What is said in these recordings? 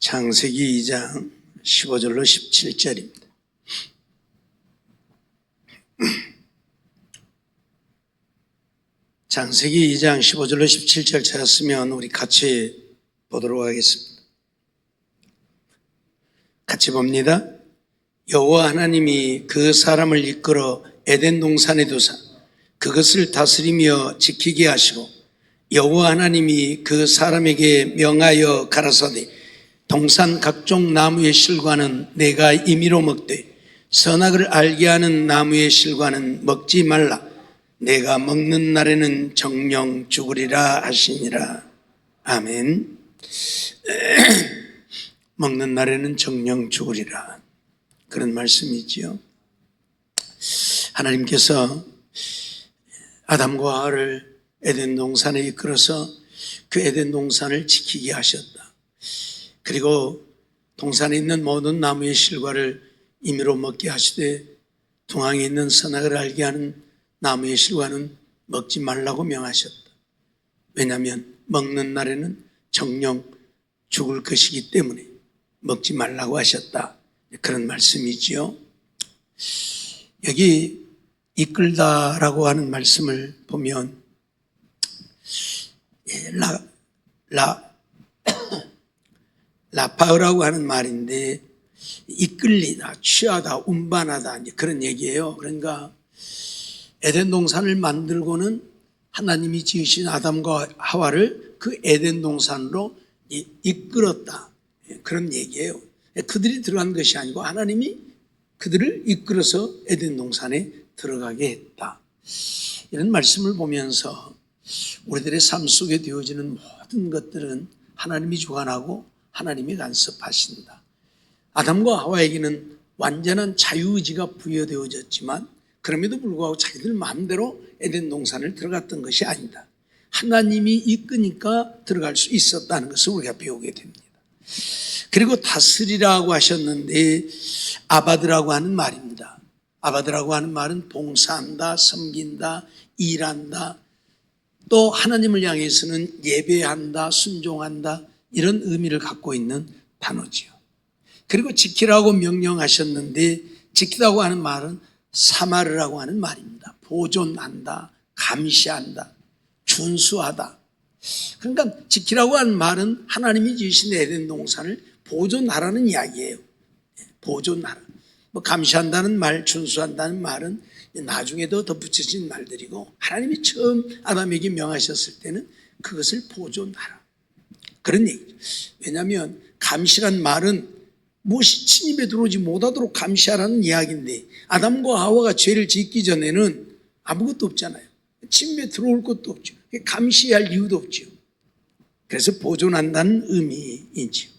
창세기 2장 15절로 17절입니다. 창세기 2장 15절로 17절 찾았으면 우리 같이 보도록 하겠습니다. 같이 봅니다. 여호와 하나님이 그 사람을 이끌어 에덴 동산에 두사 그것을 다스리며 지키게 하시고 여호와 하나님이 그 사람에게 명하여 가라사대 동산 각종 나무의 실과는 내가 임의로 먹되 선악을 알게 하는 나무의 실과는 먹지 말라. 내가 먹는 날에는 정령 죽으리라 하시니라. 아멘. 먹는 날에는 정령 죽으리라. 그런 말씀이지요. 하나님께서 아담과 하와를 에덴 동산에 이끌어서 그 에덴 동산을 지키게 하셨다. 그리고 동산에 있는 모든 나무의 실과를 임의로 먹게 하시되 동항에 있는 선악을 알게 하는 나무의 실과는 먹지 말라고 명하셨다. 왜냐하면 먹는 날에는 정령 죽을 것이기 때문에 먹지 말라고 하셨다. 그런 말씀이지요. 여기 이끌다라고 하는 말씀을 보면 라파우라고 하는 말인데 이끌리다, 취하다, 운반하다 이제 그런 얘기예요. 그러니까 에덴 동산을 만들고는 하나님이 지으신 아담과 하와를 그 에덴 동산으로 이끌었다. 그런 얘기예요. 그들이 들어간 것이 아니고 하나님이 그들을 이끌어서 에덴 동산에 들어가게 했다. 이런 말씀을 보면서 우리들의 삶 속에 되어지는 모든 것들은 하나님이 주관하고 하나님이 간섭하신다. 아담과 하와에게는 완전한 자유의지가 부여되어졌지만 그럼에도 불구하고 자기들 마음대로 에덴 동산을 들어갔던 것이 아니다. 하나님이 이끄니까 들어갈 수 있었다는 것을 우리가 배우게 됩니다. 그리고 다스리라고 하셨는데 아바드라고 하는 말입니다. 아바드라고 하는 말은 봉사한다, 섬긴다, 일한다, 또 하나님을 향해서는 예배한다, 순종한다 이런 의미를 갖고 있는 단어지요. 그리고 지키라고 명령하셨는데 지키라고 하는 말은 사마르라고 하는 말입니다. 보존한다, 감시한다, 준수하다. 그러니까 지키라고 하는 말은 하나님이 지으신 에덴 동산을 보존하라는 이야기예요. 보존하라. 감시한다는 말, 준수한다는 말은 나중에 더 덧붙여진 말들이고 하나님이 처음 아담에게 명하셨을 때는 그것을 보존하라. 그런 얘기죠. 왜냐하면 감시란 말은 무엇이 침입에 들어오지 못하도록 감시하라는 이야기인데 아담과 하와가 죄를 짓기 전에는 아무것도 없잖아요. 침입에 들어올 것도 없죠. 감시할 이유도 없죠. 그래서 보존한다는 의미이지요.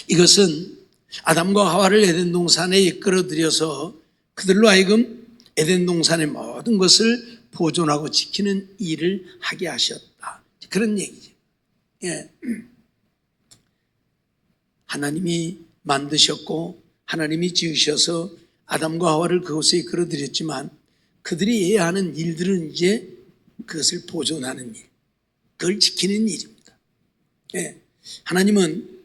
이것은 아담과 하와를 에덴 동산에 이끌어들여서 그들로 하여금 에덴 동산의 모든 것을 보존하고 지키는 일을 하게 하셨다. 그런 얘기죠. 예. 하나님이 만드셨고 하나님이 지으셔서 아담과 하와를 그곳에 이끌어들였지만 그들이 해야 하는 일들은 이제 그것을 보존하는 일, 그걸 지키는 일입니다. 예. 하나님은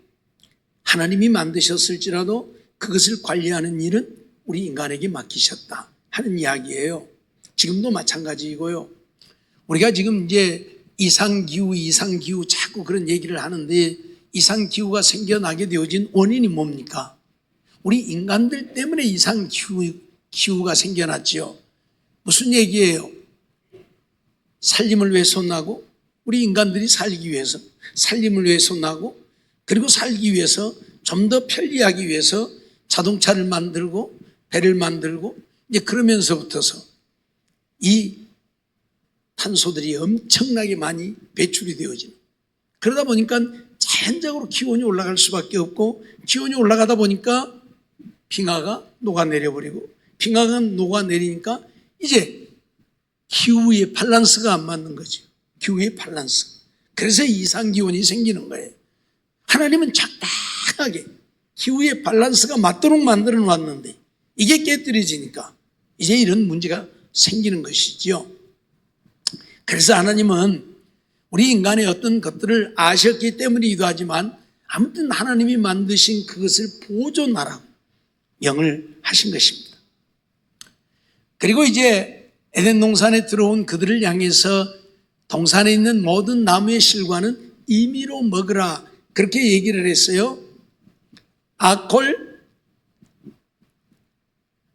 하나님이 만드셨을지라도 그것을 관리하는 일은 우리 인간에게 맡기셨다 하는 이야기예요. 지금도 마찬가지이고요. 우리가 지금 이제 이상기후 자꾸 그런 얘기를 하는데 이상기후가 생겨나게 되어진 원인이 뭡니까? 우리 인간들 때문에 이상기후가 생겨났지요. 무슨 얘기예요? 살림을 위해서 나고 우리 인간들이 살기 위해서 살림을 위해서 나고 그리고 살기 위해서 좀 더 편리하기 위해서 자동차를 만들고 배를 만들고 이제 그러면서부터서 이 탄소들이 엄청나게 많이 배출이 되어지는 그러다 보니까 자연적으로 기온이 올라갈 수밖에 없고 기온이 올라가다 보니까 빙하가 녹아내려버리고 빙하가 녹아내리니까 이제 기후의 밸런스가 안 맞는 거죠. 기후의 밸런스. 그래서 이상기온이 생기는 거예요. 하나님은 적당하게 기후의 밸런스가 맞도록 만들어 놨는데 이게 깨뜨려지니까 이제 이런 문제가 생기는 것이지요. 그래서 하나님은 우리 인간의 어떤 것들을 아셨기 때문이기도 하지만 아무튼 하나님이 만드신 그것을 보존하라고 명을 하신 것입니다. 그리고 이제 에덴 동산에 들어온 그들을 향해서 동산에 있는 모든 나무의 실과는 임의로 먹으라 그렇게 얘기를 했어요. 아콜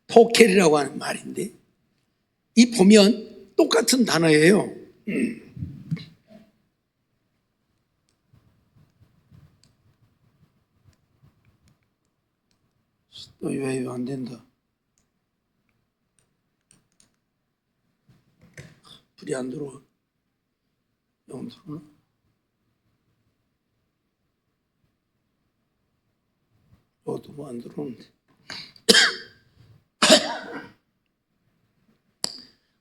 토켈이라고 하는 말인데 이 보면 똑같은 단어예요. 왜 안 된다? 불이 안 들어와. 영 들어오나? 이것도 뭐 안 들어오는데.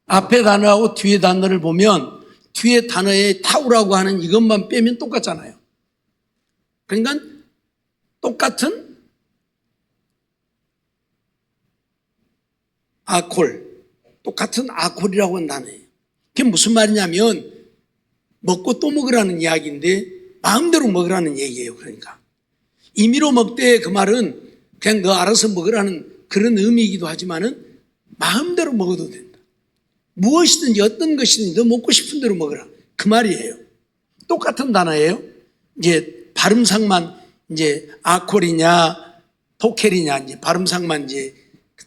앞에 단어하고 뒤에 단어를 보면 뒤에 단어에 타우라고 하는 이것만 빼면 똑같잖아요. 그러니까 똑같은 아콜, 똑같은 아콜이라고 하는 단어예요. 그게 무슨 말이냐면 먹고 또 먹으라는 이야기인데 마음대로 먹으라는 얘기예요. 그러니까 임의로 먹되 그 말은 그냥 너 알아서 먹으라는 그런 의미이기도 하지만은 마음대로 먹어도 된다. 무엇이든지 어떤 것이든지 너 먹고 싶은 대로 먹으라 그 말이에요. 똑같은 단어예요. 이제 발음상만 이제 아콜이냐 토켈이냐 이제 발음상만 이제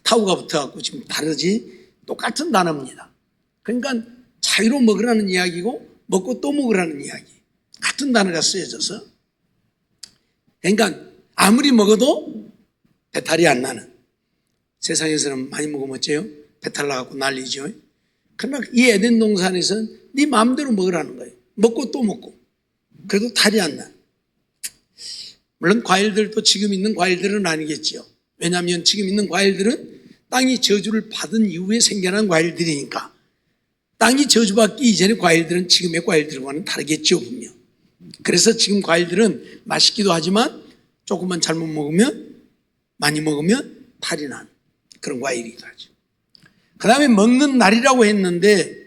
타우가 붙어갖고 지금 다르지 똑같은 단어입니다. 그러니까 자유로 먹으라는 이야기고 먹고 또 먹으라는 이야기 같은 단어가 쓰여져서 그러니까 아무리 먹어도 배탈이 안 나는 세상에서는 많이 먹으면 어째요? 배탈 나갖고 난리죠. 그러나 이 에덴 동산에서는 네 마음대로 먹으라는 거예요. 먹고 또 먹고 그래도 탈이 안 나. 물론 과일들도 지금 있는 과일들은 아니겠지요. 왜냐하면 지금 있는 과일들은 땅이 저주를 받은 이후에 생겨난 과일들이니까 땅이 저주받기 이전의 과일들은 지금의 과일들과는 다르겠죠 분명. 그래서 지금 과일들은 맛있기도 하지만 조금만 잘못 먹으면 많이 먹으면 탈이 나는 그런 과일이기도 하죠. 그 다음에 먹는 날이라고 했는데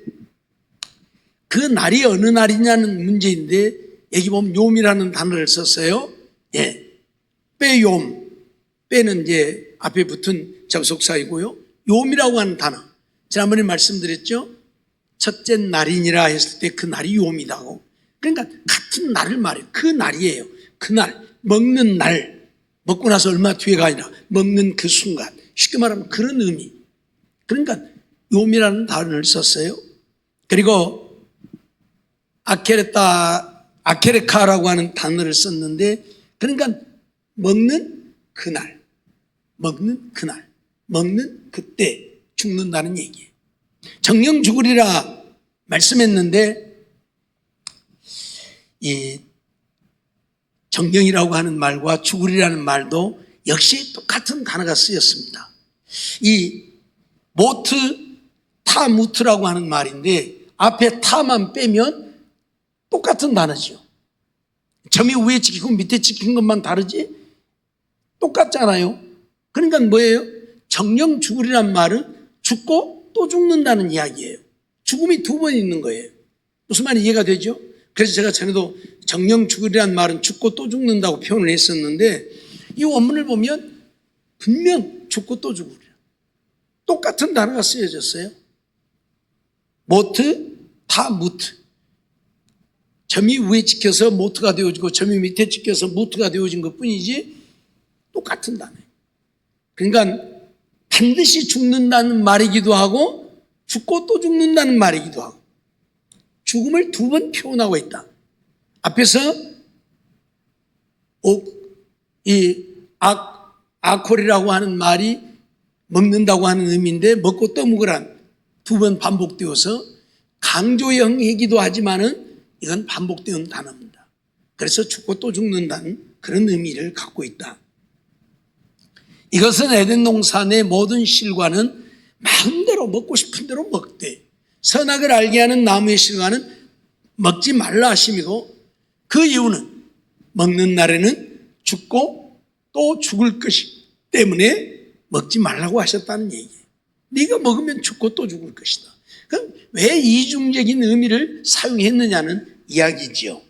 그 날이 어느 날이냐는 문제인데 여기 보면 욤이라는 단어를 썼어요. 예, 빼욤. 빼는 이제 앞에 붙은 접속사이고요. 욤이라고 하는 단어. 지난번에 말씀드렸죠. 첫째 날이니라 했을 때 그 날이 욤이다고. 그러니까 같은 날을 말해요. 그 날이에요. 그날 먹는 날. 먹고 나서 얼마 뒤에가 아니라 먹는 그 순간. 쉽게 말하면 그런 의미. 그러니까 욤이라는 단어를 썼어요. 그리고 아케레카라고 하는 단어를 썼는데 그러니까 먹는 그날, 먹는 그날, 먹는 그때 죽는다는 얘기예요. 정령 죽으리라 말씀했는데 이 정령이라고 하는 말과 죽으리라는 말도 역시 똑같은 단어가 쓰였습니다. 이 모트, 타무트라고 하는 말인데 앞에 타만 빼면 똑같은 단어죠. 점이 위에 찍히고 밑에 찍힌 것만 다르지 똑같잖아요. 그러니까 뭐예요? 정령 죽으리란 말은 죽고 또 죽는다는 이야기예요. 죽음이 두 번 있는 거예요. 무슨 말이 이해가 되죠? 그래서 제가 전에도 정령 죽으리란 말은 죽고 또 죽는다고 표현을 했었는데 이 원문을 보면 분명 죽고 또 죽으리라. 똑같은 단어가 쓰여졌어요. 모트, 타무트. 점이 위에 찍혀서 모트가 되어지고 점이 밑에 찍혀서 무트가 되어진 것뿐이지 똑같은 단어예요. 그러니까 반드시 죽는다는 말이기도 하고 죽고 또 죽는다는 말이기도 하고 죽음을 두 번 표현하고 있다. 앞에서 이 아콜이라고 하는 말이 먹는다고 하는 의미인데 먹고 또 먹으란 두 번 반복되어서 강조형이기도 하지만은 이건 반복되는 단어입니다. 그래서 죽고 또 죽는다는 그런 의미를 갖고 있다. 이것은 에덴 동산의 모든 실과는 마음대로 먹고 싶은 대로 먹되 선악을 알게 하는 나무의 실과는 먹지 말라 하심이고 그 이유는 먹는 날에는 죽고 또 죽을 것이기 때문에 먹지 말라고 하셨다는 얘기예요. 네가 먹으면 죽고 또 죽을 것이다. 그럼 왜 이중적인 의미를 사용했느냐는 이야기지요.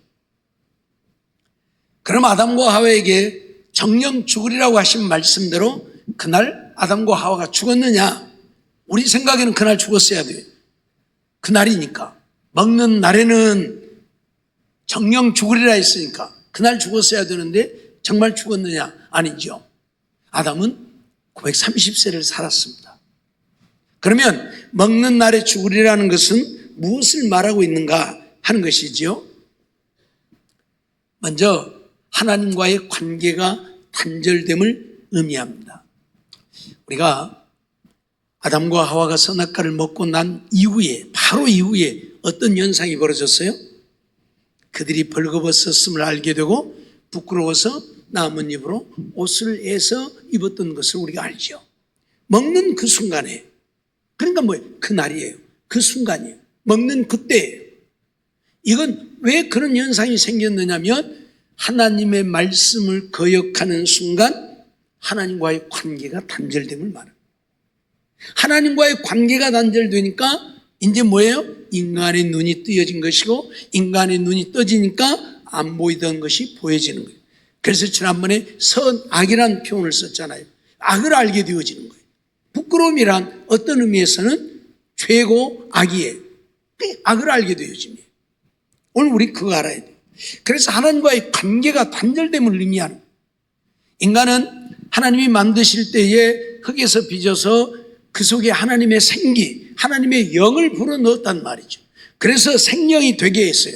그럼 아담과 하와에게 정령 죽으리라고 하신 말씀대로 그날 아담과 하와가 죽었느냐? 우리 생각에는 그날 죽었어야 돼요. 그날이니까. 먹는 날에는 정령 죽으리라 했으니까 그날 죽었어야 되는데 정말 죽었느냐? 아니죠. 아담은 930세를 살았습니다. 그러면 먹는 날에 죽으리라는 것은 무엇을 말하고 있는가 하는 것이지요. 먼저 하나님과의 관계가 단절됨을 의미합니다. 우리가 아담과 하와가 선악과를 먹고 난 이후에, 바로 이후에 어떤 현상이 벌어졌어요? 그들이 벌거벗었음을 알게 되고 부끄러워서 나뭇잎으로 옷을 애서 입었던 것을 우리가 알죠. 먹는 그 순간에, 그러니까 뭐예요? 그날이에요. 그 순간이에요. 먹는 그때예요. 이건 왜 그런 현상이 생겼느냐면 하나님의 말씀을 거역하는 순간 하나님과의 관계가 단절됨을 말합니다. 하나님과의 관계가 단절되니까 이제 뭐예요? 인간의 눈이 뜨여진 것이고 인간의 눈이 떠지니까 안 보이던 것이 보여지는 거예요. 그래서 지난번에 선악이라는 표현을 썼잖아요. 악을 알게 되어지는 거예요. 부끄러움이란 어떤 의미에서는 죄고 악이에요. 악을 알게 되어집니다. 오늘 우리 그거 알아야 돼요. 그래서 하나님과의 관계가 단절됨을 의미하는 거예요. 인간은 하나님이 만드실 때에 흙에서 빚어서 그 속에 하나님의 생기, 하나님의 영을 불어넣었단 말이죠. 그래서 생명이 되게 했어요.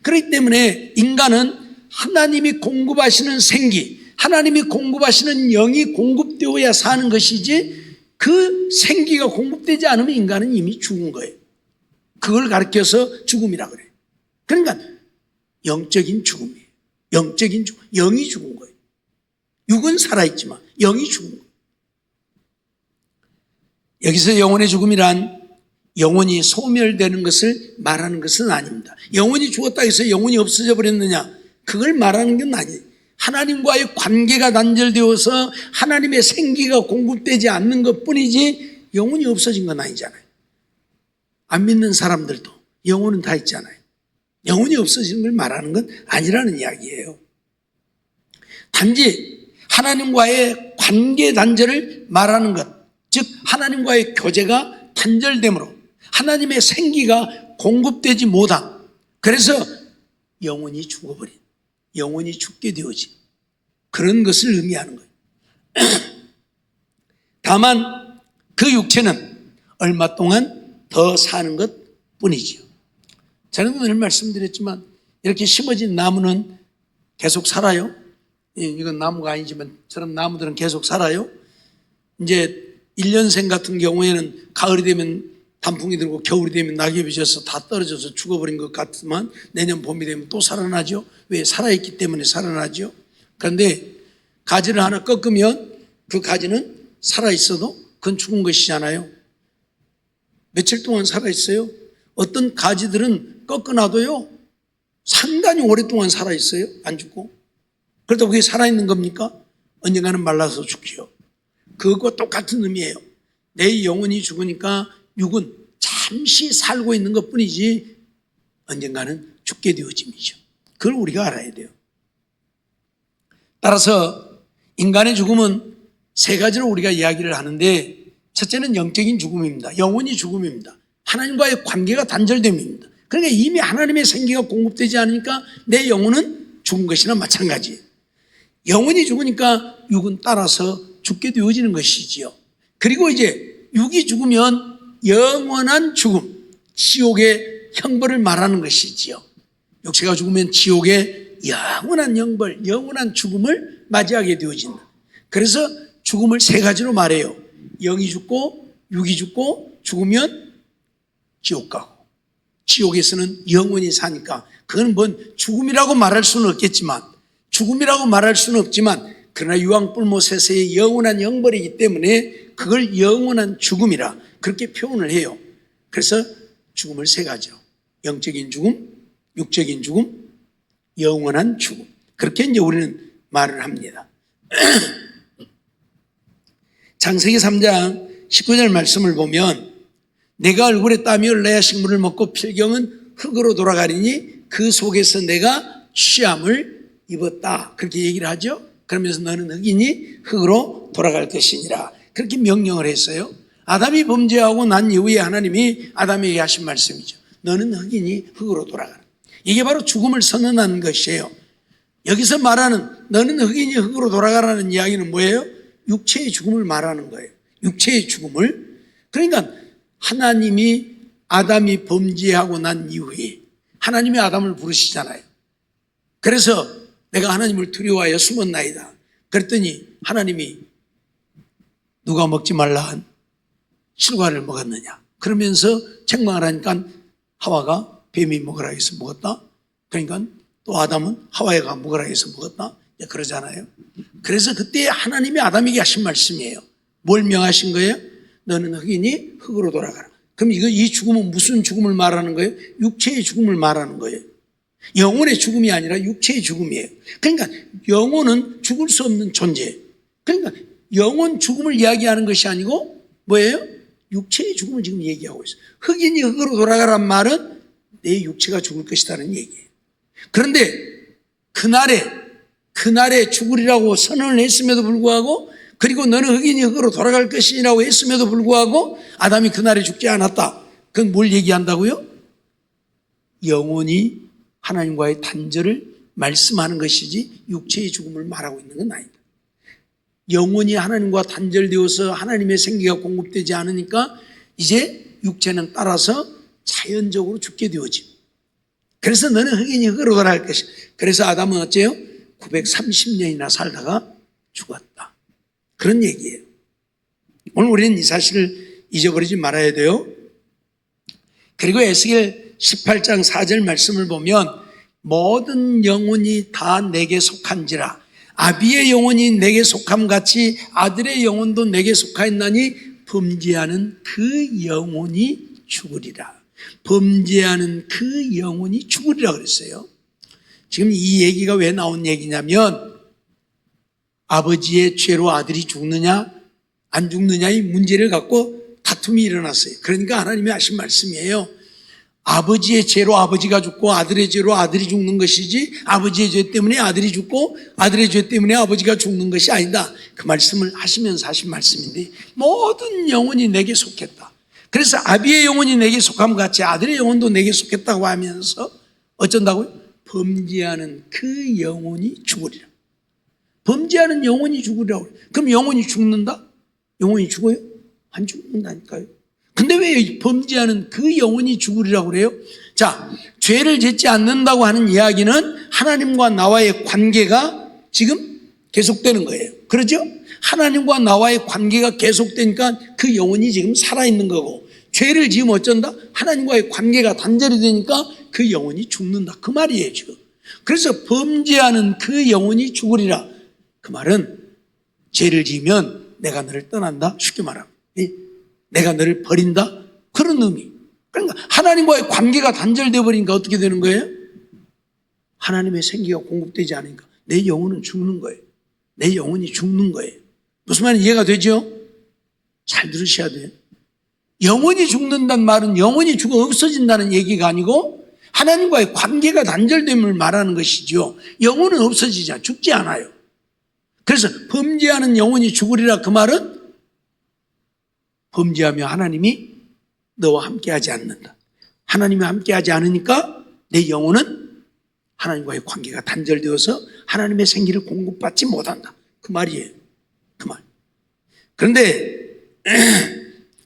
그렇기 때문에 인간은 하나님이 공급하시는 생기, 하나님이 공급하시는 영이 공급되어야 사는 것이지 그 생기가 공급되지 않으면 인간은 이미 죽은 거예요. 그걸 가르쳐서 죽음이라 그래요. 그러니까 영적인 죽음이에요. 영적인 죽음, 영이 죽은 거예요. 육은 살아있지만 영이 죽은 거예요. 여기서 영혼의 죽음이란 영혼이 소멸되는 것을 말하는 것은 아닙니다. 영혼이 죽었다 해서 영혼이 없어져 버렸느냐? 그걸 말하는 건 아니에요. 하나님과의 관계가 단절되어서 하나님의 생기가 공급되지 않는 것뿐이지 영혼이 없어진 건 아니잖아요. 안 믿는 사람들도 영혼은 다 있잖아요. 영혼이 없어지는 걸 말하는 건 아니라는 이야기예요. 단지 하나님과의 관계 단절을 말하는 것, 즉 하나님과의 교제가 단절됨으로 하나님의 생기가 공급되지 못한, 그래서 영혼이 죽어버린, 영혼이 죽게 되어진 그런 것을 의미하는 거예요. 다만 그 육체는 얼마 동안 더 사는 것 뿐이지요. 저는 오늘 말씀드렸지만 이렇게 심어진 나무는 계속 살아요. 이건 나무가 아니지만 저런 나무들은 계속 살아요. 이제 1년생 같은 경우에는 가을이 되면 단풍이 들고 겨울이 되면 낙엽이 져서 다 떨어져서 죽어버린 것 같지만 내년 봄이 되면 또 살아나죠. 왜? 살아있기 때문에 살아나죠. 그런데 가지를 하나 꺾으면 그 가지는 살아있어도 그건 죽은 것이잖아요. 며칠 동안 살아있어요. 어떤 가지들은 꺾어놔도요 상당히 오랫동안 살아있어요. 안 죽고. 그렇다고 그게 살아있는 겁니까? 언젠가는 말라서 죽지요. 그것과 똑같은 의미예요. 내 영혼이 죽으니까 육은 잠시 살고 있는 것뿐이지 언젠가는 죽게 되어짐이죠. 그걸 우리가 알아야 돼요. 따라서 인간의 죽음은 세 가지로 우리가 이야기를 하는데, 첫째는 영적인 죽음입니다. 영혼이 죽음입니다. 하나님과의 관계가 단절됨입니다. 그러니까 이미 하나님의 생기가 공급되지 않으니까 내 영혼은 죽은 것이나 마찬가지예요. 영혼이 죽으니까 육은 따라서 죽게 되어지는 것이지요. 그리고 이제 육이 죽으면 영원한 죽음, 지옥의 형벌을 말하는 것이지요. 육체가 죽으면 지옥의 영원한 형벌, 영원한 죽음을 맞이하게 되어진다. 그래서 죽음을 세 가지로 말해요. 영이 죽고 육이 죽고 죽으면 지옥 가고, 지옥에서는 영원히 사니까 그건 뭔 죽음이라고 말할 수는 없겠지만, 죽음이라고 말할 수는 없지만 그러나 유황불모세세의 영원한 형벌이기 때문에 그걸 영원한 죽음이라 그렇게 표현을 해요. 그래서 죽음을 세 가지로, 영적인 죽음, 육적인 죽음, 영원한 죽음, 그렇게 이제 우리는 말을 합니다. 창세기 3장 19절 말씀을 보면 내가 얼굴에 땀이 흘러야 식물을 먹고 필경은 흙으로 돌아가리니 그 속에서 내가 취함을 입었다. 그렇게 얘기를 하죠. 그러면서 너는 흙이니 흙으로 돌아갈 것이니라. 그렇게 명령을 했어요. 아담이 범죄하고 난 이후에 하나님이 아담에게 하신 말씀이죠. 너는 흙이니 흙으로 돌아가라. 이게 바로 죽음을 선언하는 것이에요. 여기서 말하는 너는 흙이니 흙으로 돌아가라는 이야기는 뭐예요? 육체의 죽음을 말하는 거예요. 육체의 죽음을. 그러니까 하나님이 아담이 범죄하고 난 이후에 하나님이 아담을 부르시잖아요. 그래서 내가 하나님을 두려워하여 숨었나이다. 그랬더니 하나님이 누가 먹지 말라 한 실과를 먹었느냐. 그러면서 책망을 하니까 하와가 뱀이 먹으라 해서 먹었다. 그러니까 또 아담은 하와가 먹으라 해서 먹었다. 그러잖아요. 그래서 그때 하나님이 아담에게 하신 말씀이에요. 뭘 명하신 거예요? 너는 흙이니 흙으로 돌아가라. 그럼 이 죽음은 무슨 죽음을 말하는 거예요? 육체의 죽음을 말하는 거예요. 영혼의 죽음이 아니라 육체의 죽음이에요. 그러니까 영혼은 죽을 수 없는 존재. 그러니까 영혼 죽음을 이야기하는 것이 아니고 뭐예요? 육체의 죽음을 지금 얘기하고 있어요. 흙이니 흙으로 돌아가란 말은 내 육체가 죽을 것이라는 얘기예요. 그런데 그날에 죽으리라고 선언을 했음에도 불구하고, 그리고 너는 흙이니 흙으로 돌아갈 것이라고 했음에도 불구하고 아담이 그날에 죽지 않았다. 그건 뭘 얘기한다고요? 영혼이 하나님과의 단절을 말씀하는 것이지 육체의 죽음을 말하고 있는 건 아니다. 영혼이 하나님과 단절되어서 하나님의 생기가 공급되지 않으니까 이제 육체는 따라서 자연적으로 죽게 되어지고, 그래서 너는 흙이니 흙으로 돌아갈 것이다. 그래서 아담은 어째요? 930년이나 살다가 죽었다. 그런 얘기예요. 오늘 우리는 이 사실을 잊어버리지 말아야 돼요. 그리고 에스겔 18장 4절 말씀을 보면 모든 영혼이 다 내게 속한지라, 아비의 영혼이 내게 속함같이 아들의 영혼도 내게 속하였나니 범죄하는 그 영혼이 죽으리라. 범죄하는 그 영혼이 죽으리라 그랬어요. 지금 이 얘기가 왜 나온 얘기냐면 아버지의 죄로 아들이 죽느냐 안 죽느냐의 문제를 갖고 다툼이 일어났어요. 그러니까 하나님이 하신 말씀이에요. 아버지의 죄로 아버지가 죽고 아들의 죄로 아들이 죽는 것이지 아버지의 죄 때문에 아들이 죽고 아들의 죄 때문에 아버지가 죽는 것이 아니다. 그 말씀을 하시면서 하신 말씀인데 모든 영혼이 내게 속했다. 그래서 아비의 영혼이 내게 속함 같이 아들의 영혼도 내게 속했다고 하면서 어쩐다고요? 범죄하는 그 영혼이 죽으리라. 범죄하는 영혼이 죽으리라고. 그럼 영혼이 죽는다? 영혼이 죽어요? 안 죽는다니까요. 근데 왜 범죄하는 그 영혼이 죽으리라고 그래요? 자, 죄를 짓지 않는다고 하는 이야기는 하나님과 나와의 관계가 지금 계속되는 거예요. 그렇죠? 하나님과 나와의 관계가 계속되니까 그 영혼이 지금 살아있는 거고, 죄를 지으면 어쩐다? 하나님과의 관계가 단절이 되니까 그 영혼이 죽는다. 그 말이에요, 지금. 그래서 범죄하는 그 영혼이 죽으리라. 그 말은 죄를 지으면 내가 너를 떠난다. 쉽게 말하면. 내가 너를 버린다. 그런 의미. 그러니까 하나님과의 관계가 단절되어 버리니까 어떻게 되는 거예요? 하나님의 생기가 공급되지 않으니까 내 영혼은 죽는 거예요. 내 영혼이 죽는 거예요. 무슨 말인지 이해가 되죠? 잘 들으셔야 돼요. 영혼이 죽는다는 말은 영혼이 죽어 없어진다는 얘기가 아니고 하나님과의 관계가 단절됨을 말하는 것이죠. 영혼은 없어지지 않아요. 죽지 않아요. 그래서 범죄하는 영혼이 죽으리라 그 말은 범죄하며 하나님이 너와 함께하지 않는다. 하나님이 함께하지 않으니까 내 영혼은 하나님과의 관계가 단절되어서 하나님의 생기를 공급받지 못한다. 그 말이에요. 그 말. 그런데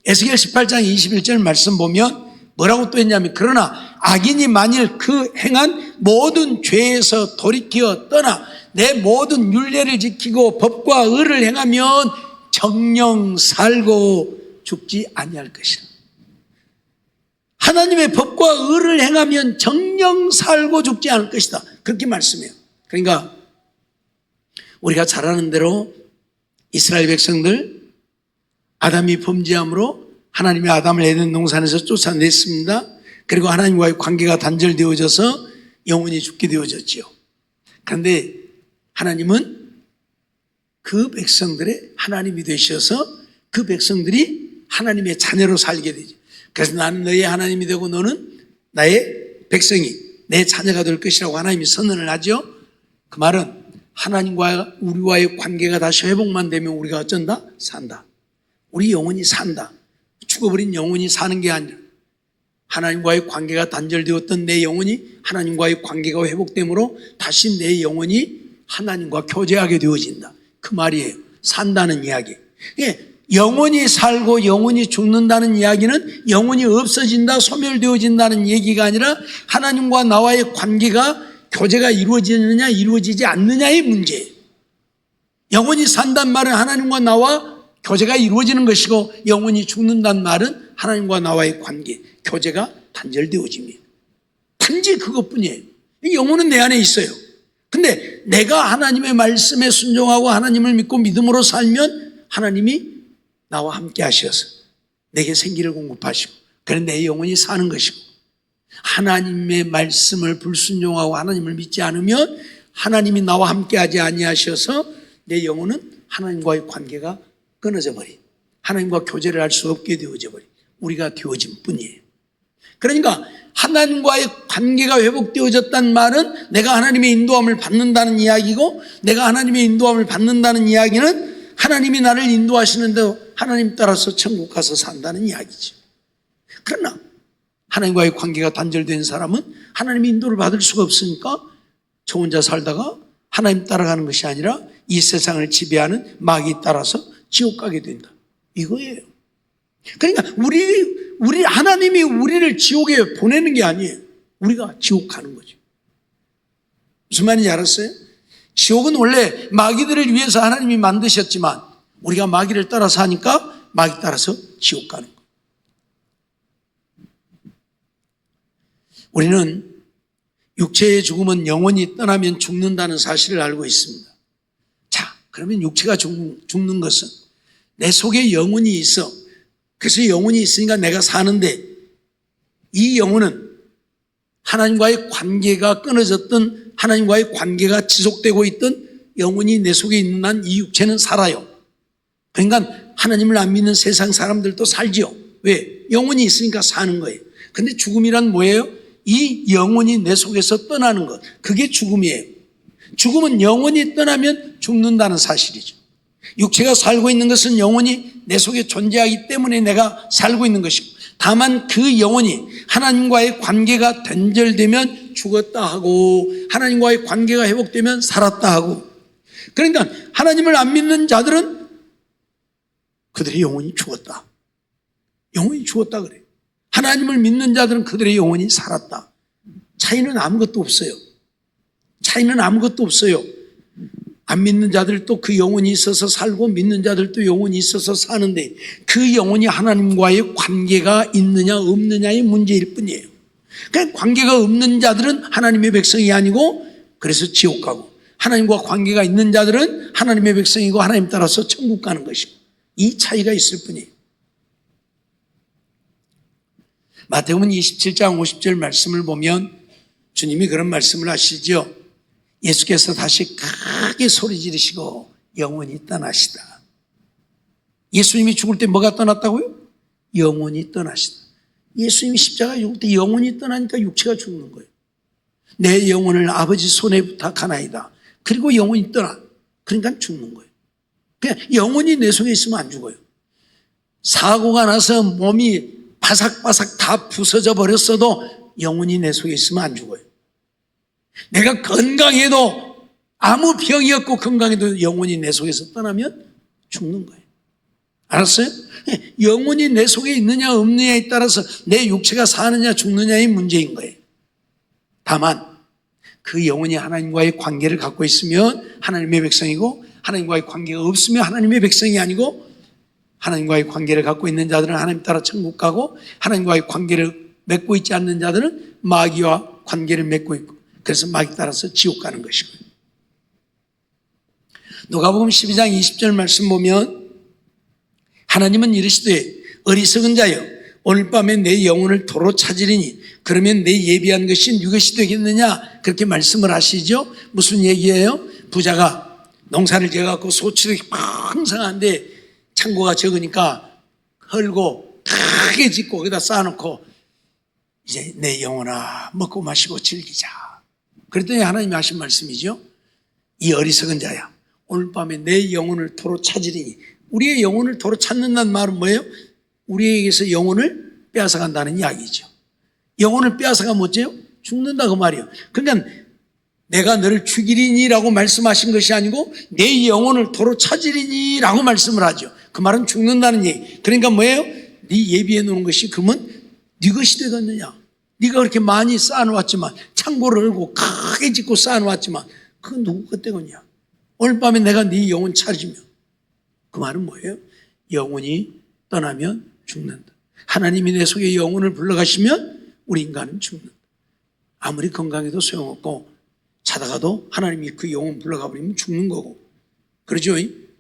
에스겔 18장 21절 말씀 보면 뭐라고 또 했냐면 그러나 악인이 만일 그 행한 모든 죄에서 돌이켜 떠나 내 모든 율례를 지키고 법과 의를 행하면 정령 살고 죽지 아니할 것이라. 하나님의 법과 의를 행하면 정령 살고 죽지 않을 것이다. 그렇게 말씀해요. 그러니까 우리가 잘 아는 대로 이스라엘 백성들 아담이 범죄함으로 하나님이 아담을 에덴 동산에서 쫓아냈습니다. 그리고 하나님과의 관계가 단절되어져서 영혼이 죽게 되어졌지요. 그런데 하나님은 그 백성들의 하나님이 되셔서 그 백성들이 하나님의 자녀로 살게 되죠. 그래서 나는 너의 하나님이 되고 너는 나의 백성이 내 자녀가 될 것이라고 하나님이 선언을 하죠. 그 말은 하나님과 우리와의 관계가 다시 회복만 되면 우리가 어쩐다? 산다. 우리 영혼이 산다. 죽어버린 영혼이 사는 게 아니라 하나님과의 관계가 단절되었던 내 영혼이 하나님과의 관계가 회복되므로 다시 내 영혼이 하나님과 교제하게 되어진다. 그 말이에요. 산다는 이야기. 영혼이 살고 영혼이 죽는다는 이야기는 영혼이 없어진다, 소멸되어진다는 얘기가 아니라 하나님과 나와의 관계가 교제가 이루어지느냐 이루어지지 않느냐의 문제예요. 영혼이 산단 말은 하나님과 나와 교제가 이루어지는 것이고, 영혼이 죽는단 말은 하나님과 나와의 관계, 교제가 단절되어집니다. 단지 그것뿐이에요. 영혼은 내 안에 있어요. 근데 내가 하나님의 말씀에 순종하고 하나님을 믿고 믿음으로 살면 하나님이 나와 함께 하셔서 내게 생기를 공급하시고, 그래 내 영혼이 사는 것이고, 하나님의 말씀을 불순종하고 하나님을 믿지 않으면 하나님이 나와 함께 하지 아니하셔서 내 영혼은 하나님과의 관계가 끊어져 버린, 하나님과 교제를 할 수 없게 되어져 버린 우리가 되어진 뿐이에요. 그러니까 하나님과의 관계가 회복되어졌다는 말은 내가 하나님의 인도함을 받는다는 이야기고, 내가 하나님의 인도함을 받는다는 이야기는 하나님이 나를 인도하시는데 하나님 따라서 천국 가서 산다는 이야기죠. 그러나 하나님과의 관계가 단절된 사람은 하나님의 인도를 받을 수가 없으니까 저 혼자 살다가 하나님 따라가는 것이 아니라 이 세상을 지배하는 마귀 따라서 지옥 가게 된다. 이거예요. 그러니까 우리 하나님이 우리를 지옥에 보내는 게 아니에요. 우리가 지옥 가는 거죠. 무슨 말인지 알았어요? 지옥은 원래 마귀들을 위해서 하나님이 만드셨지만 우리가 마귀를 따라서 하니까 마귀 따라서 지옥 가는 거예요. 우리는 육체의 죽음은 영혼이 떠나면 죽는다는 사실을 알고 있습니다. 자, 그러면 육체가 죽는 것은 내 속에 영혼이 있어. 그래서 영혼이 있으니까 내가 사는데, 이 영혼은 하나님과의 관계가 끊어졌던, 하나님과의 관계가 지속되고 있던 영혼이 내 속에 있는 한 이 육체는 살아요. 그러니까 하나님을 안 믿는 세상 사람들도 살지요. 왜? 영혼이 있으니까 사는 거예요. 근데 죽음이란 뭐예요? 이 영혼이 내 속에서 떠나는 것, 그게 죽음이에요. 죽음은 영혼이 떠나면 죽는다는 사실이죠. 육체가 살고 있는 것은 영혼이 내 속에 존재하기 때문에 내가 살고 있는 것이고, 다만 그 영혼이 하나님과의 관계가 단절되면 죽었다 하고, 하나님과의 관계가 회복되면 살았다 하고, 그러니까 하나님을 안 믿는 자들은 그들의 영혼이 죽었다. 영혼이 죽었다 그래요. 하나님을 믿는 자들은 그들의 영혼이 살았다. 차이는 아무것도 없어요. 차이는 아무것도 없어요. 안 믿는 자들도 그 영혼이 있어서 살고 믿는 자들도 영혼이 있어서 사는데, 그 영혼이 하나님과의 관계가 있느냐 없느냐의 문제일 뿐이에요. 그러니까 관계가 없는 자들은 하나님의 백성이 아니고 그래서 지옥 가고, 하나님과 관계가 있는 자들은 하나님의 백성이고 하나님 따라서 천국 가는 것이고, 이 차이가 있을 뿐이에요. 마태복음 27장 50절 말씀을 보면 주님이 그런 말씀을 하시죠. 예수께서 다시 크게 소리 지르시고 영원히 떠나시다. 예수님이 죽을 때 뭐가 떠났다고요? 영원히 떠나시다. 예수님이 십자가에 죽을 때 영원히 떠나니까 육체가 죽는 거예요. 내 영혼을 아버지 손에 부탁하나이다. 그리고 영원히 떠나. 그러니까 죽는 거예요. 그냥 영원히 내 속에 있으면 안 죽어요. 사고가 나서 몸이 바삭바삭 다 부서져 버렸어도 영혼이 내 속에 있으면 안 죽어요. 내가 건강해도, 아무 병이 없고 건강해도 영혼이 내 속에서 떠나면 죽는 거예요. 알았어요? 영혼이 내 속에 있느냐 없느냐에 따라서 내 육체가 사느냐 죽느냐의 문제인 거예요. 다만 그 영혼이 하나님과의 관계를 갖고 있으면 하나님의 백성이고, 하나님과의 관계가 없으면 하나님의 백성이 아니고, 하나님과의 관계를 갖고 있는 자들은 하나님 따라 천국 가고, 하나님과의 관계를 맺고 있지 않는 자들은 마귀와 관계를 맺고 있고, 그래서 마귀 따라서 지옥 가는 것이고요. 누가복음 12장 20절 말씀 보면 하나님은 이르시되 어리석은 자여, 오늘 밤에 내 영혼을 도로 찾으리니 그러면 내 예비한 것이 누구시 되겠느냐, 그렇게 말씀을 하시죠. 무슨 얘기예요? 부자가 농사를 지어갖고 소출이 풍성한데 창고가 적으니까 헐고 크게 짓고 거기다 쌓아놓고 이제 내 영혼아 먹고 마시고 즐기자. 그랬더니 하나님이 하신 말씀이죠. 이 어리석은 자야, 오늘 밤에 내 영혼을 도로 찾으리니. 우리의 영혼을 도로 찾는다는 말은 뭐예요? 우리에게서 영혼을 빼앗아간다는 이야기죠. 영혼을 빼앗아가면 어째요? 죽는다 그 말이에요. 그러니까 내가 너를 죽이리니라고 말씀하신 것이 아니고 내 영혼을 도로 찾으리니 라고 말씀을 하죠. 그 말은 죽는다는 얘기. 그러니까 뭐예요? 네 예비해 놓은 것이 그러면 네 것이 되겠느냐. 네가 그렇게 많이 쌓아놓았지만, 창고를 열고 크게 짓고 쌓아놓았지만 그건 누구 것 되겠냐. 오늘 밤에 내가 네 영혼 찾으면, 그 말은 뭐예요? 영혼이 떠나면 죽는다. 하나님이 내 속에 영혼을 불러가시면 우리 인간은 죽는다. 아무리 건강해도 소용없고 자다가도 하나님이 그 영혼 불러가 버리면 죽는 거고. 그러죠?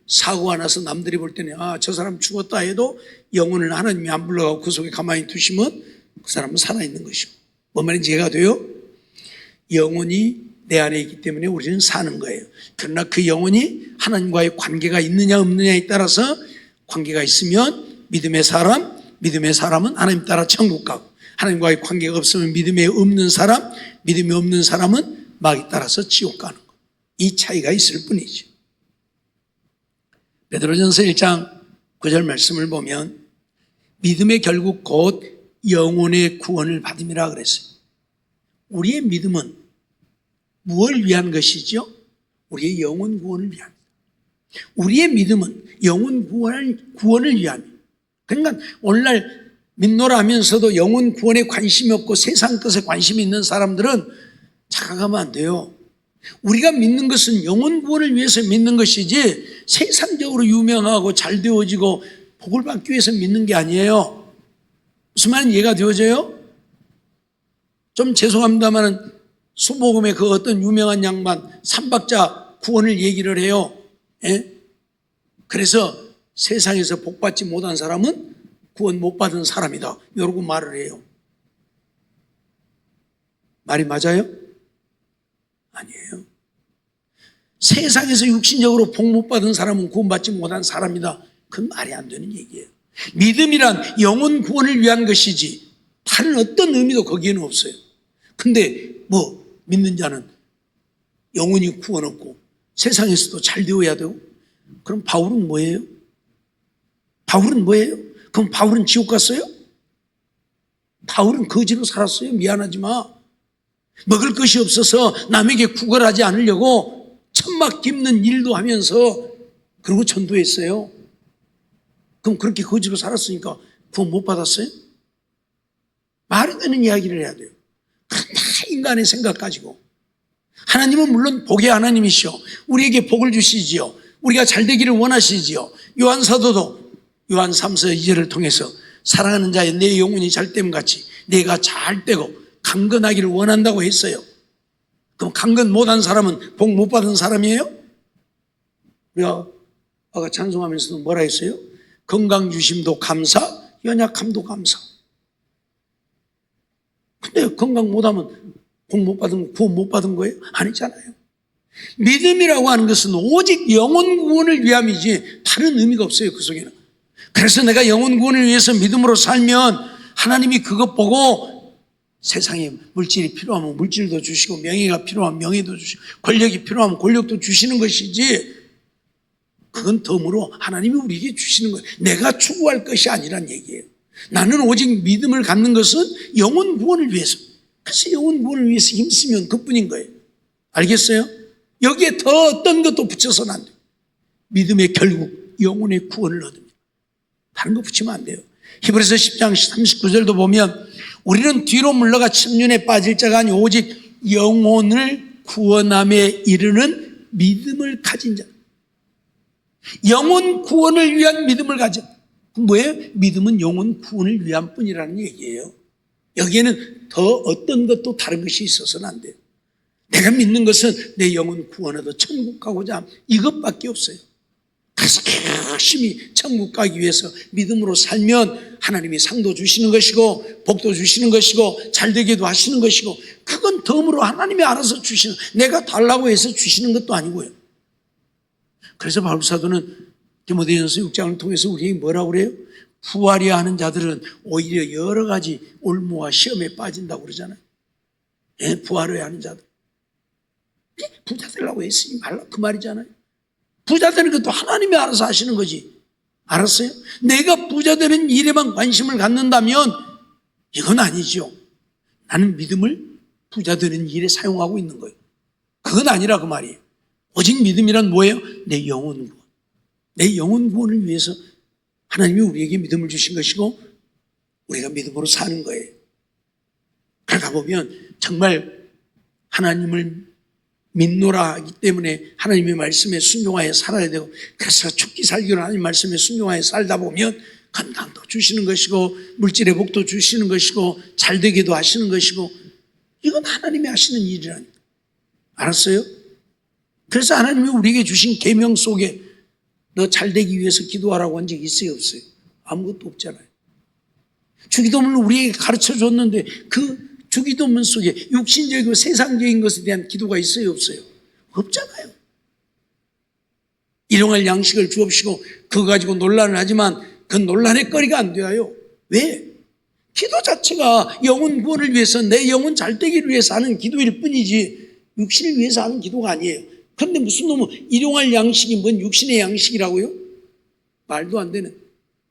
사고가 나서 남들이 볼 때는 저 사람 죽었다 해도 영혼을 하나님이 안 불러가고 그 속에 가만히 두시면 그 사람은 살아있는 것이고. 뭔 말인지 이해가 돼요? 영혼이 내 안에 있기 때문에 우리는 사는 거예요. 그러나 그 영혼이 하나님과의 관계가 있느냐 없느냐에 따라서, 관계가 있으면 믿음의 사람은 하나님 따라 천국 가고, 하나님과의 관계가 없으면 믿음이 없는 사람은 마귀 따라서 지옥 가는 거. 이 차이가 있을 뿐이죠. 베드로전서 1장 9절 말씀을 보면 믿음의 결국 곧 영혼의 구원을 받음이라 그랬어요. 우리의 믿음은 무엇을 위한 것이죠? 우리의 영혼 구원을 위합니다. 우리의 믿음은 영혼 구원을 위합니다. 그러니까 오늘날 믿노라 하면서도 영혼 구원에 관심이 없고 세상 것에 관심이 있는 사람들은 착각하면 안 돼요. 우리가 믿는 것은 영혼 구원을 위해서 믿는 것이지 세상적으로 유명하고 잘 되어지고 복을 받기 위해서 믿는 게 아니에요. 무슨 말인지 이해가 되어져요? 좀 죄송합니다만 수복음의 그 어떤 유명한 양반 삼박자 구원을 얘기를 해요. 예? 그래서 세상에서 복받지 못한 사람은 구원 못 받은 사람이다, 이러고 말을 해요. 말이 맞아요? 아니에요. 세상에서 육신적으로 복 못 받은 사람은 구원받지 못한 사람이다, 그건 말이 안 되는 얘기예요. 믿음이란 영혼 구원을 위한 것이지 다른 어떤 의미도 거기에는 없어요. 근데 믿는 자는 영혼이 구원 없고 세상에서도 잘 되어야 되고, 그럼 바울은 뭐예요? 그럼 바울은 지옥 갔어요? 바울은 거지로 살았어요? 미안하지만 먹을 것이 없어서 남에게 구걸하지 않으려고 천막 깁는 일도 하면서 그리고 전도했어요. 그럼 그렇게 거지로 살았으니까 구원 못 받았어요? 말이 되는 이야기를 해야 돼요. 다 인간의 생각 가지고. 하나님은 물론 복의 하나님이시오. 우리에게 복을 주시지요. 우리가 잘 되기를 원하시지요. 요한 사도도 요한 3서 2절을 통해서 사랑하는 자의 내 영혼이 잘됨 같이 내가 잘 되고 강건하기를 원한다고 했어요. 그럼 강건 못한 사람은 복 못 받은 사람이에요? 우리가 아까 찬송하면서도 뭐라 했어요? 건강 주심도 감사, 연약함도 감사. 근데 건강 못하면 복 못 받은, 구원 못 받은 거예요? 아니잖아요. 믿음이라고 하는 것은 오직 영혼 구원을 위함이지 다른 의미가 없어요, 그 속에는. 그래서 내가 영혼 구원을 위해서 믿음으로 살면 하나님이 그것 보고 세상에 물질이 필요하면 물질도 주시고, 명예가 필요하면 명예도 주시고, 권력이 필요하면 권력도 주시는 것이지, 그건 덤으로 하나님이 우리에게 주시는 거예요. 내가 추구할 것이 아니란 얘기예요. 나는 오직 믿음을 갖는 것은 영혼 구원을 위해서. 그래서 영혼 구원을 위해서 힘쓰면 그뿐인 거예요. 알겠어요? 여기에 더 어떤 것도 붙여서는 안 돼요. 믿음의 결국 영혼의 구원을 얻습니다. 다른 거 붙이면 안 돼요. 히브리서 10장 39절도 보면 우리는 뒤로 물러가 침륜에 빠질 자가 아니 오직 영혼을 구원함에 이르는 믿음을 가진 자. 영혼 구원을 위한 믿음을 가진. 뭐예요? 믿음은 영혼 구원을 위한 뿐이라는 얘기예요. 여기에는 더 어떤 것도 다른 것이 있어서는 안 돼요. 내가 믿는 것은 내 영혼 구원하다 천국 가고자 함, 이것밖에 없어요. 그래서 열심히 천국 가기 위해서 믿음으로 살면 하나님이 상도 주시는 것이고 복도 주시는 것이고 잘되게도 하시는 것이고, 그건 덤으로 하나님이 알아서 주시는, 내가 달라고 해서 주시는 것도 아니고요. 그래서 바울 사도는 디모데전서 6장을 통해서 우리에게 뭐라고 그래요? 부활이야 하는 자들은 오히려 여러 가지 올무와 시험에 빠진다고 그러잖아요. 예, 부활해야 하는 자들. 부자 되려고 애쓰지 말라 그 말이잖아요. 부자 되는 것도 하나님이 알아서 하시는 거지. 알았어요? 내가 부자 되는 일에만 관심을 갖는다면 이건 아니죠. 나는 믿음을 부자 되는 일에 사용하고 있는 거예요. 그건 아니라 그 말이에요. 오직 믿음이란 뭐예요? 내 영혼 구원. 내 영혼 구원을 위해서 하나님이 우리에게 믿음을 주신 것이고 우리가 믿음으로 사는 거예요. 그러다 보면 정말 하나님을 믿노라 하기 때문에 하나님의 말씀에 순종하여 살아야 되고, 그래서 죽기 살기로 하나님 말씀에 순종하여 살다 보면 건강도 주시는 것이고 물질 회복도 주시는 것이고 잘되게도 하시는 것이고, 이건 하나님이 하시는 일이라니까. 알았어요? 그래서 하나님이 우리에게 주신 계명 속에 너 잘되기 위해서 기도하라고 한 적이 있어요, 없어요? 아무것도 없잖아요. 주기도문을 우리에게 가르쳐 줬는데 그 주기도문 속에 육신적이고 세상적인 것에 대한 기도가 있어요, 없어요? 없잖아요. 일용할 양식을 주옵시고 그거 가지고 논란을 하지만 그 논란의 거리가 안 돼요. 왜? 기도 자체가 영혼 구원을 위해서 내 영혼 잘되기를 위해서 하는 기도일 뿐이지 육신을 위해서 하는 기도가 아니에요. 그런데 무슨 놈은 일용할 양식이 뭔 육신의 양식이라고요? 말도 안 되는.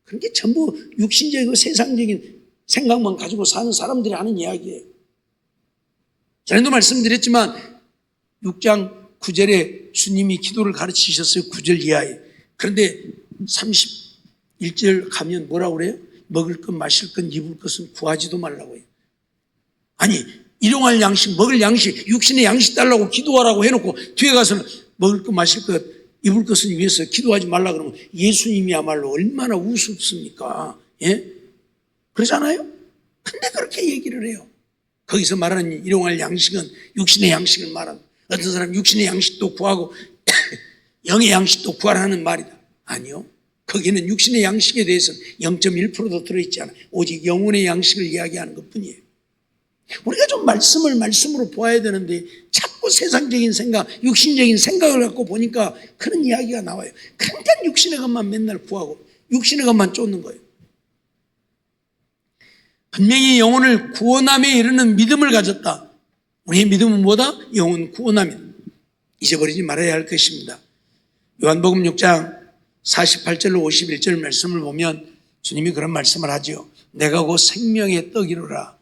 그런 게 전부 육신적이고 세상적인 생각만 가지고 사는 사람들이 하는 이야기예요. 전에도 말씀드렸지만 6장 9절에 주님이 기도를 가르치셨어요. 9절 이하에. 그런데 31절 가면 뭐라고 그래요? 먹을 것, 마실 것, 입을 것은 구하지도 말라고 해요. 아니, 일용할 양식, 먹을 양식, 육신의 양식 달라고 기도하라고 해놓고 뒤에 가서는 먹을 것, 마실 것, 입을 것은 위해서 기도하지 말라 그러면 예수님이야말로 얼마나 우습습니까? 예? 그러잖아요? 근데 그렇게 얘기를 해요. 거기서 말하는 일용할 양식은 육신의 양식을 말하는, 어떤 사람 육신의 양식도 구하고 영의 양식도 구하라는 말이다. 아니요. 거기는 육신의 양식에 대해서는 0.1%도 들어있지 않아요. 오직 영혼의 양식을 이야기하는 것뿐이에요. 우리가 좀 말씀을 말씀으로 보아야 되는데 자꾸 세상적인 생각, 육신적인 생각을 갖고 보니까 그런 이야기가 나와요. 그러니까 육신의 것만 맨날 구하고 육신의 것만 쫓는 거예요. 분명히 영혼을 구원함에 이르는 믿음을 가졌다. 우리의 믿음은 뭐다? 영혼 구원함이다. 잊어버리지 말아야 할 것입니다. 요한복음 6장 48절로 51절 말씀을 보면 주님이 그런 말씀을 하죠. 내가 곧 생명의 떡이로라.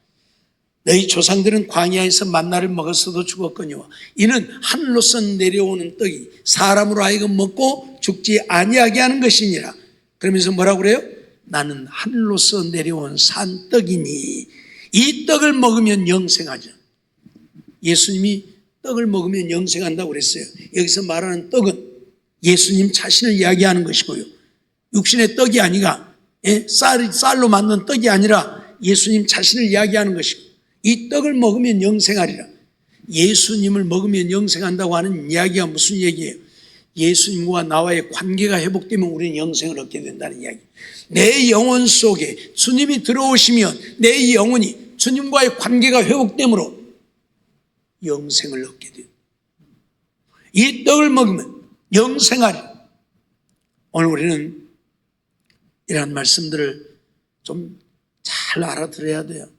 너희 조상들은 광야에서 만나를 먹었어도 죽었거니와 이는 하늘로서 내려오는 떡이 사람으로 하여금 먹고 죽지 아니하게 하는 것이니라. 그러면서 뭐라고 그래요? 나는 하늘로서 내려온 산 떡이니 이 떡을 먹으면 영생하죠. 예수님이 떡을 먹으면 영생한다고 그랬어요. 여기서 말하는 떡은 예수님 자신을 이야기하는 것이고요. 육신의 떡이 아니라 쌀로 만든 떡이 아니라 예수님 자신을 이야기하는 것이고, 이 떡을 먹으면 영생하리라. 예수님을 먹으면 영생한다고 하는 이야기가 무슨 얘기예요? 예수님과 나와의 관계가 회복되면 우리는 영생을 얻게 된다는 이야기. 내 영혼 속에 주님이 들어오시면 내 영혼이 주님과의 관계가 회복되므로 영생을 얻게 돼요. 이 떡을 먹으면 영생하리. 오늘 우리는 이러한 말씀들을 좀 잘 알아들어야 돼요.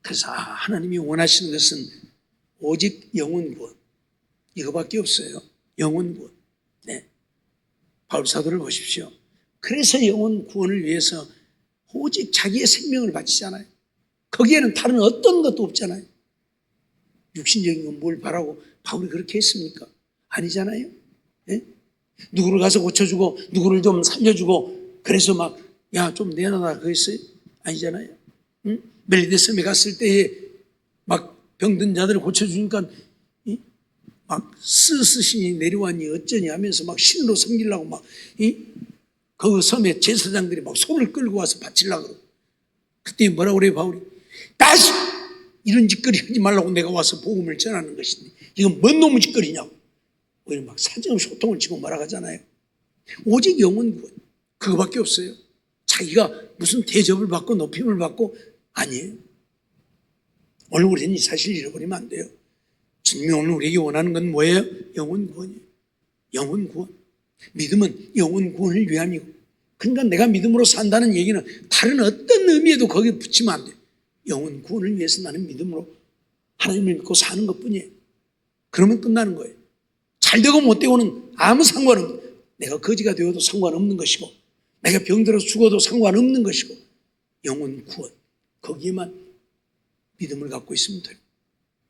그래서 하나님이 원하시는 것은 오직 영혼 구원, 이거밖에 없어요. 영혼 구원. 네. 바울 사도를 보십시오. 그래서 영혼 구원을 위해서 오직 자기의 생명을 바치잖아요. 거기에는 다른 어떤 것도 없잖아요. 육신적인 건 뭘 바라고 바울이 그렇게 했습니까? 아니잖아요. 네? 누구를 가서 고쳐주고 누구를 좀 살려주고 그래서 막 야 좀 내놔라 그랬어요? 아니잖아요. 응? 멜리데섬에 갔을 때에 막 병든 자들을 고쳐주니까 막 스스신이 내려왔니 어쩌니 하면서 막 신으로 섬기려고 막 그 섬에 제사장들이 막 손을 끌고 와서 바치려고 그러고, 그때 뭐라고 그래요 바울이? 다시 이런 짓거리 하지 말라고 내가 와서 복음을 전하는 것인데 이건 뭔 놈의 짓거리냐고 오히려 막 사정없이 호통을 치고 말아가잖아요. 오직 영혼 구원, 그거밖에 없어요. 자기가 무슨 대접을 받고 높임을 받고 아니에요. 오늘 우리는 이 사실을 잃어버리면 안 돼요. 주님이 오늘 우리에게 원하는 건 뭐예요? 영혼 구원이에요. 영혼 구원. 믿음은 영혼 구원을 위함이고, 그러니까 내가 믿음으로 산다는 얘기는 다른 어떤 의미에도 거기에 붙이면 안 돼요. 영혼 구원을 위해서 나는 믿음으로 하나님을 믿고 사는 것뿐이에요. 그러면 끝나는 거예요. 잘 되고 못 되고는 아무 상관없는, 내가 거지가 되어도 상관없는 것이고 내가 병들어 죽어도 상관없는 것이고 영혼 구원, 거기에만 믿음을 갖고 있으면 돼요.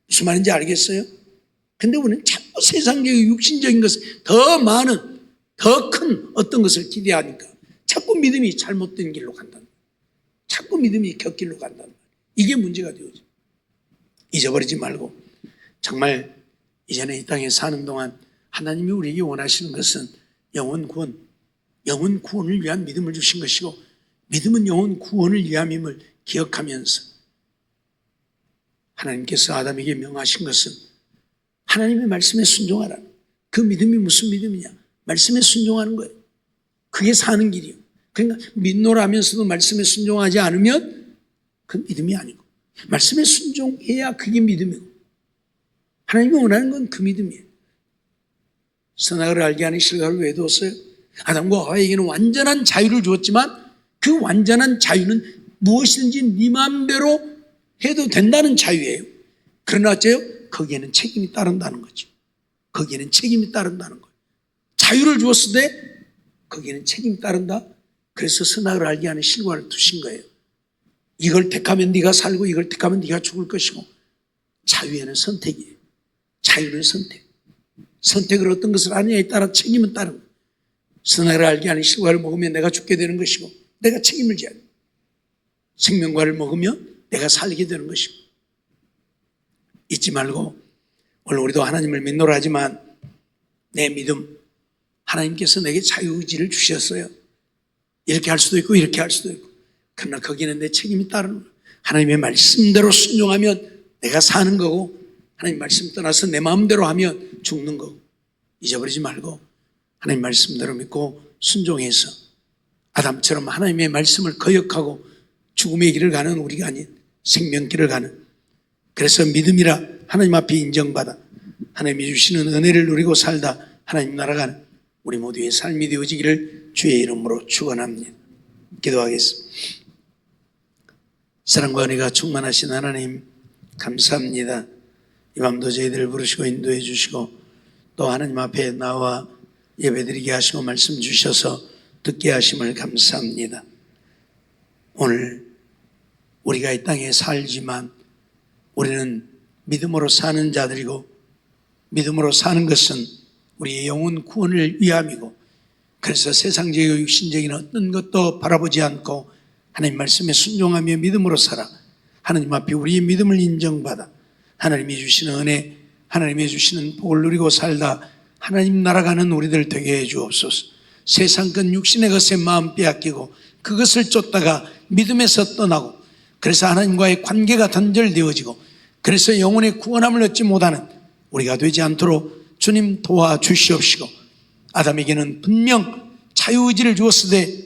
무슨 말인지 알겠어요? 근데 우리는 자꾸 세상적인 육신적인 것을 더 많은, 더 큰 어떤 것을 기대하니까 자꾸 믿음이 잘못된 길로 간다는 거예요. 자꾸 믿음이 곁길로 간다는 거예요. 이게 문제가 되어져. 잊어버리지 말고 정말 이전에 이 땅에 사는 동안 하나님이 우리에게 원하시는 것은 영혼 구원, 영혼 구원을 위한 믿음을 주신 것이고, 믿음은 영혼 구원을 위함임을 기억하면서 하나님께서 아담에게 명하신 것은 하나님의 말씀에 순종하라. 그 믿음이 무슨 믿음이냐? 말씀에 순종하는 거예요. 그게 사는 길이에요. 그러니까 믿노라면서도 말씀에 순종하지 않으면 그 믿음이 아니고, 말씀에 순종해야 그게 믿음이고, 하나님이 원하는 건 그 믿음이에요. 선악을 알게 하는 실과를 왜 두었어요? 아담과 하와에게는 완전한 자유를 주었지만 그 완전한 자유는 무엇이든지 네 마음대로 해도 된다는 자유예요. 그러나 어째요? 거기에는 책임이 따른다는 거죠. 거기에는 책임이 따른다는 거예요. 자유를 주었을 때 거기에는 책임이 따른다. 그래서 선악을 알게 하는 실과를 두신 거예요. 이걸 택하면 네가 살고 이걸 택하면 네가 죽을 것이고, 자유에는 선택이에요. 자유는 선택. 선택을 어떤 것을 하느냐에 따라 책임은 따른 거예요. 선악을 알게 하는 실과를 먹으면 내가 죽게 되는 것이고 내가 책임을 져야 돼요. 생명과를 먹으면 내가 살게 되는 것이고. 잊지 말고, 오늘 우리도 하나님을 믿노라 하지만 내 믿음, 하나님께서 내게 자유의지를 주셨어요. 이렇게 할 수도 있고 이렇게 할 수도 있고, 그러나 거기는 내 책임이 따르는 거예요. 하나님의 말씀대로 순종하면 내가 사는 거고, 하나님 말씀 떠나서 내 마음대로 하면 죽는 거고. 잊어버리지 말고 하나님 말씀대로 믿고 순종해서 아담처럼 하나님의 말씀을 거역하고 죽음의 길을 가는 우리가 아닌 생명길을 가는, 그래서 믿음이라 하나님 앞에 인정받아 하나님이 주시는 은혜를 누리고 살다 하나님 나라가는 우리 모두의 삶이 되어지기를 주의 이름으로 축원합니다. 기도하겠습니다. 사랑과 은혜가 충만하신 하나님, 감사합니다. 이 밤도 저희들을 부르시고 인도해 주시고 또 하나님 앞에 나와 예배드리게 하시고 말씀 주셔서 듣게 하심을 감사합니다. 오늘 우리가 이 땅에 살지만 우리는 믿음으로 사는 자들이고, 믿음으로 사는 것은 우리의 영혼 구원을 위함이고, 그래서 세상적이고 육신적인 어떤 것도 바라보지 않고 하나님 말씀에 순종하며 믿음으로 살아 하나님 앞에 우리의 믿음을 인정받아 하나님이 주시는 은혜, 하나님이 주시는 복을 누리고 살다 하나님 나라가는 우리들 되게 해 주옵소서. 세상 것 육신의 것에 마음 빼앗기고 그것을 쫓다가 믿음에서 떠나고, 그래서 하나님과의 관계가 단절되어지고, 그래서 영혼의 구원함을 얻지 못하는 우리가 되지 않도록 주님 도와주시옵시고, 아담에게는 분명 자유의지를 주었을 때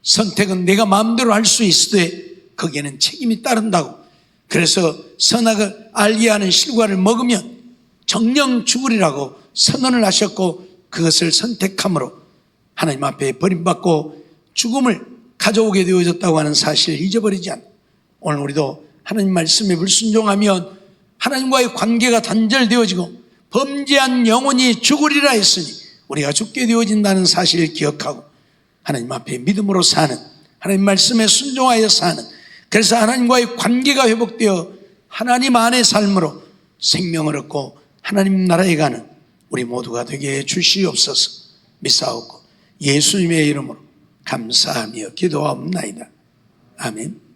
선택은 내가 마음대로 할 수 있을 때 거기에는 책임이 따른다고, 그래서 선악을 알게 하는 실과를 먹으면 정령 죽으리라고 선언을 하셨고, 그것을 선택함으로 하나님 앞에 버림받고 죽음을 가져오게 되어졌다고 하는 사실을 잊어버리지 않고, 오늘 우리도 하나님 말씀에 불순종하면 하나님과의 관계가 단절되어지고 범죄한 영혼이 죽으리라 했으니 우리가 죽게 되어진다는 사실을 기억하고 하나님 앞에 믿음으로 사는, 하나님 말씀에 순종하여 사는, 그래서 하나님과의 관계가 회복되어 하나님 안의 삶으로 생명을 얻고 하나님 나라에 가는 우리 모두가 되게 해 주시옵소서. 믿사옵고 예수님의 이름으로 감사하며 기도하옵나이다. 아멘.